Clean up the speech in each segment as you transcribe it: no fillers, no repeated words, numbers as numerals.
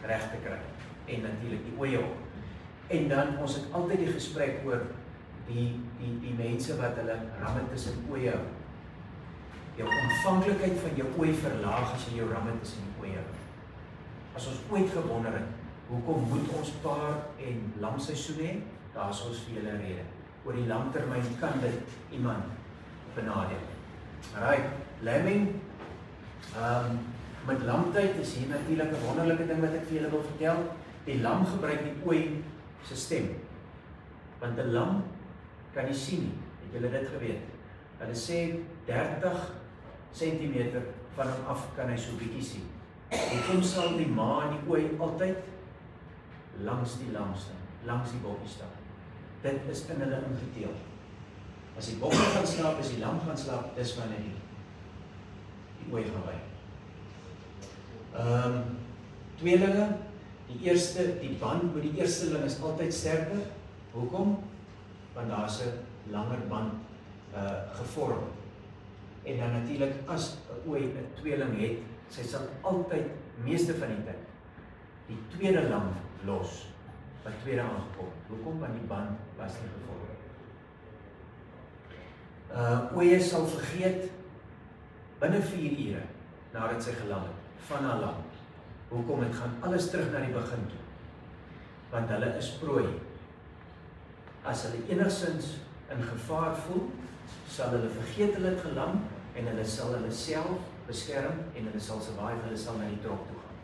reg te kry. En natuurlik die oeye ook. En dan ons het altyd die gesprek oor die mense wat hulle ramme tussen oeye hou. Jou ontvanklikheid van jou ooi verlaag as jy jou ramme tussen die oeye hou. As ons ooit gewonder het, hoekom moet ons paar en lamseisoen hê? Daar is ons vir julle rede. Oor die langtermyn kan dit iemand benadeel. Alright, lambing. Met lamtyd is hier natuurlik 'n wonderlike ding wat ek vir julle wil vertel. Die lam gebruik die ooi se stem. Want 'n lam kan nie sien nie. Het julle dit geweet? Hulle sê 30 cm van hom af kan hy so bietjie sien. Hoekom sal die ma en die ooi altyd langs die lam staan, langs die bokkie staan? Dit is in hulle ingeteel. As die bokkie gaan slaap, as die lam gaan slaap, dis wanneer die ooi gaan wy. Tweelinge, die band met die eersteling is altyd sterker. Hoekom? Want daar is 'n langer band gevorm. En dan natuurlik as 'n ooi 'n tweeling het, sy sal altyd, meeste van die tyd, die tweede lam los, wat tweede aangekom. Hoekom? Want die band was nie gevorm. Oeye sal vergeet binne 4 ure nadat sy gelam het, van haar lam. Hoekom? Het gaan alles terug na die begin toe. Want hulle is prooi. As hulle enigstens in gevaar voel, sal hulle vergeet hulle het gelam en hulle sal hulle self beskerm en hulle sal survive, hulle sal na die trok toe gaan.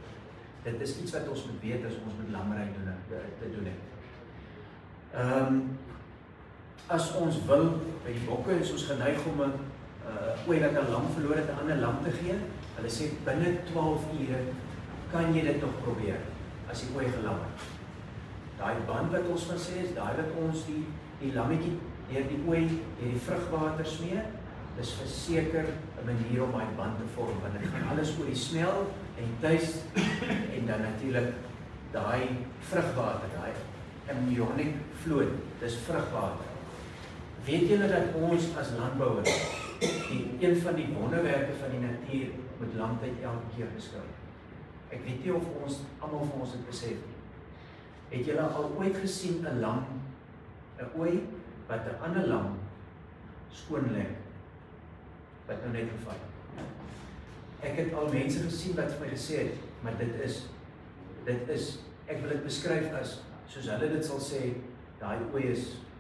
Dit is iets wat ons moet weet as ons met lammery te doen het. As ons wil, by die bokke is ons geneig om 'n ooi dat 'n lam verloor het 'n ander lam te gee. Hulle sê binne 12 ure kan jy dit nog probeer as die ooi gelam het. Daai band wat ons van sê is daai wat ons die lammetjie deur die ooi, deur die vrugwater smeer, dis verseker 'n manier om daai band te vorm, want dit gaan alles oor die smel en tuis en dan natuurlik daai vrugwater, daai amniotic fluid, dis vrugwater. Weet julle dat ons as landbouers een van die wonderwerke van die natuur met lamtyd elke keer beskou? Ek weet nie of ons almal van ons dit besef nie. Het julle al ooit gesien 'n lam, 'n ooi wat 'n ander lam skoon lê, wat nou net geval het? Ek het al mense gesien wat vir my gesê het, maar dit is, ek wil dit beskryf as, soos hulle dit sal sê, daai ooi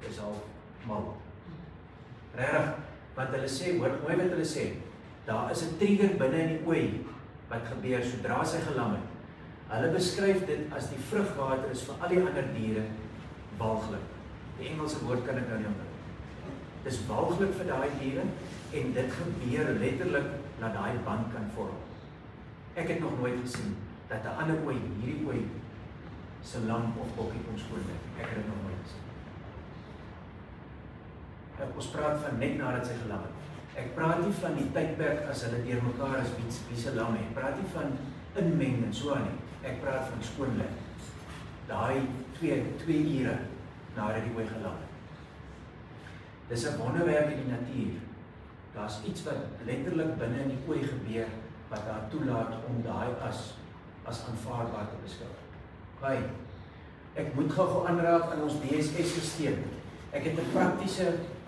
is al mal. Regtig, want hulle sê, hoor mooi wat hulle sê, daar is 'n trigger binne in die ooi, wat gebeur sodra sy gelam het. Hulle beskryf dit as die vrugwater is vir al die ander diere walglik. Die Engelse woord kan ek nou nie onthou. Dis walglik vir daai diere en dit gebeur letterlik dat daai band kan vorm. Ek het nog nooit gesien dat 'n ander ooi, hierdie ooi se lam of bokkie kon skoon lê. Ek het dit nog nooit gesien. Ons praat van net nadat sy gelam het. Ek praat nie van die tydperk as hulle deur mekaar as wie se lam het. Ek praat nie van inmeng en so aan nie. Ek praat van skoon lê. Daai 2 ure nadat die ooi gelam het. Dis 'n wonderwerk in die natuur. Daar's iets wat letterlik binne in die ooi gebeur wat haar toelaat om daai as aanvaarbaar te beskou. Hey, ek moet gou aanraak aan ons DSS-stelsel. Ek het 'n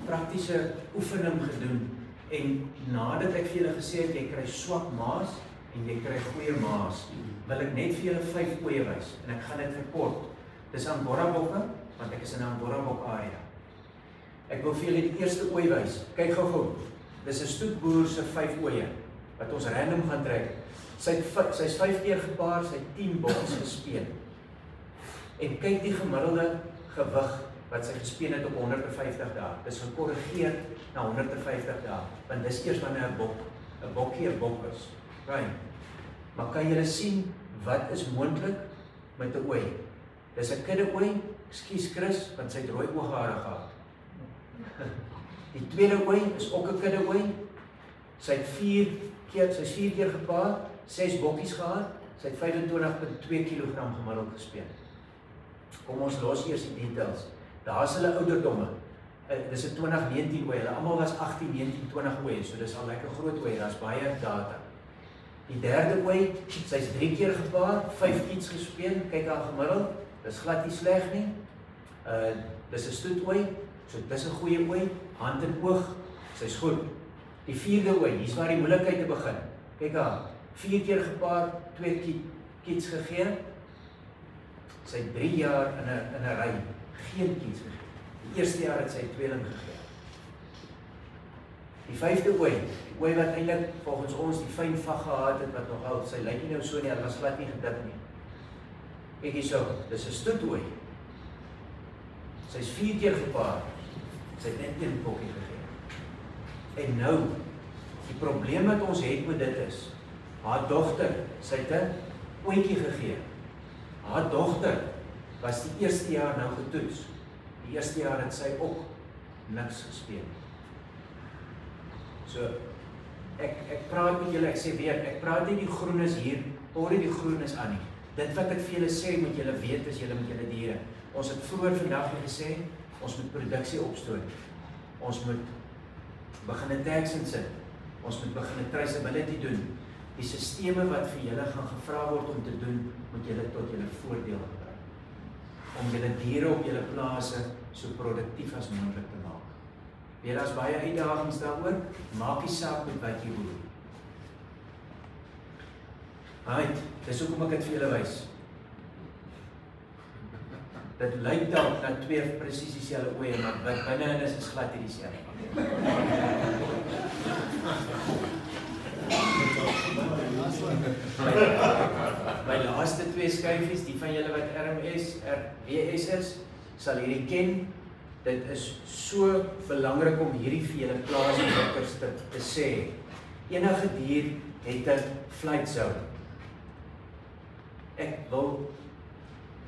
praktiese oefening gedoen en nadat ek vir julle gesê het jy kry swak maas en jy kry goeie maas, wil ek net vir julle 5 ooie wys en ek gaan dit verkort. Dis Angora bokke, want ek is in 'n Angora bok area. Ek wil vir julle die eerste ooi wys. Kyk gou. Dis 'n stoetboer se 5 ooie wat ons random gaan trek. Sy's 5 keer gepaar, sy 10 bokkies gespeen. En kyk die gemiddelde gewig wat sy gespeen het op 150 dae. Dis gekorrigeer na 150 dae, want dis eers wanneer 'n bokkie 'n bok is. Right. Maar kan julle sien wat is moontlik met 'n ooi? Dis 'n kudde ooi, ekskuus Chris, want sy het rooi ooghare gehad. Die tweede ooi is ook 'n kudde ooi. Sy's 4 keer gepaar, 6 bokkies gehad, sy het 25.2 kg gemiddeld gespeen. Kom ons los eers die details. Daar is hulle ouderdomme. Dis 'n 2019 ooi. Hulle almal was 18, 19, 20 ooi, so dis al lekker groot ooi. Daar's baie data. Die derde ooi, sy's 3 keer gepaar, 5 kiets gespeel, kyk haar gemiddeld, dis glad nie sleg nie. Dis 'n stoetooi, so dis 'n goeie ooi, hand en oog, sy's goed. Die vierde ooi, hier's waar die moeilikheid te begin. Kyk haar, 4 keer gepaar, 2 kiets gegee. Sy het 3 jaar in 'n ry geen kiets gegee. Die eerste jaar het sy tweeling gegee. Die vyfde ooi, die ooi wat eintlik volgens ons die fyn vag gehad het wat nog oud, sy lyk nie nou so nie, hulle was glad nie gedik nie. Kyk hierso, dis 'n stoetooi. Sy's 4 keer gepaar. Sy het net 1 kokkie gegee. En nou, die probleem wat ons het met dit is, haar dogter, sy het 'n ooitjie gegee. Haar dogter was die eerste jaar nou getoets. Die eerste jaar het sy ook niks gespeel. So, ek praat met julle, ek sê weer, ek praat nie die groen is hier, hoor nie die groen is aan nie. Dit wat ek vir julle sê, moet julle weet is julle met julle diere. Ons het vroeër vandag gesê, ons moet produksie opstoot. Ons moet begin 'n tax insit. Ons moet begin 'n traceability doen. Die sisteme wat vir julle gaan gevra word om te doen, moet julle tot julle voordeel gebruik. Om julle diere op julle plase so produktief as moontlik te maak. Weer as baie uitdagings daaroor, maak nie saak met wat jy boer. Right, dis hoekom ek dit vir julle wys. Dit lyk dalk na 2 presies dieselfde ooe, maar wat binne-in is glad nie dieselfde. My laaste 2 skyfies, die van julle wat RWS is, sal hierdie ken. Dit is so belangrik om hierdie vir julle plaaswerkers te sê. Enige dier het 'n flight zone. Ek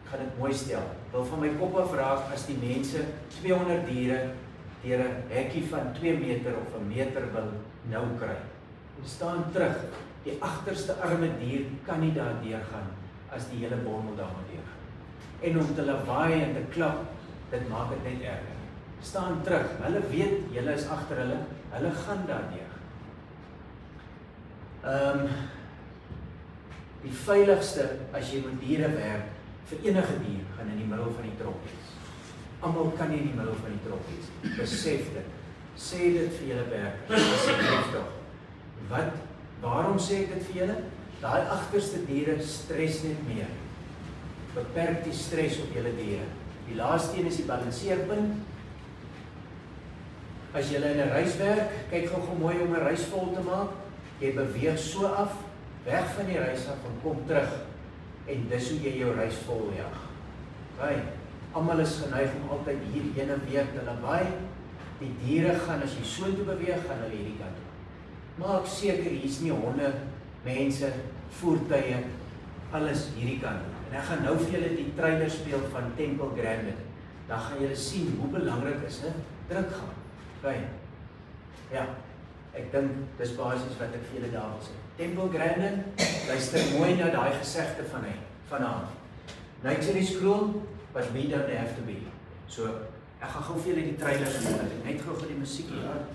gaan dit mooi stel, wil van my kop af raak as die mense 200 diere deur 'n hekkie van 2 meter of 1 meter wil nou kry. Staan terug, die agterste arme dier kan nie daar deurgaan as die hele bondel daar moet deurgaan. En om te lawaai en te klap, dit maak dit net erger. Staan terug, hulle weet, julle is agter hulle gaan daar deur. Die veiligste as jy met diere werk, vir enige dier, gaan in die middel van die trop wees. Almal kan nie in die middel van die trop wees. Besef dit. Sê dit vir julle werkers, asseblief tog. Waarom sê ek dit vir julle? Daai agterste diere stres net meer. Beperk die stres op julle diere. Die laaste een is die balanseerpunt. As julle in 'n reis werk, kyk gou mooi om 'n reis vol te maak. Jy beweeg so af, weg van die reis af en kom terug. En dis hoe jy jou reis vol jag. Almal is geneig om altyd hier heen en weer te lawaai. Die diere gaan as jy soontoe beweeg, gaan hulle hierdie kant toe. Maak seker hier's nie honde, mense, voertuie, alles hierdie kant toe. En ek gaan nou vir julle die trailer speel van Temple Grandin. Dan gaan julle sien hoe belangrik is 'n drukgang. Ja, ek dink dis basies wat ek vir julle daar wil sê. Temple Grandin, luister mooi na daai gesegde van haar. Nature is cruel, but we don't have to be. So, ek gaan gou vir julle die trailer speel. Net gou vir die musiek hier.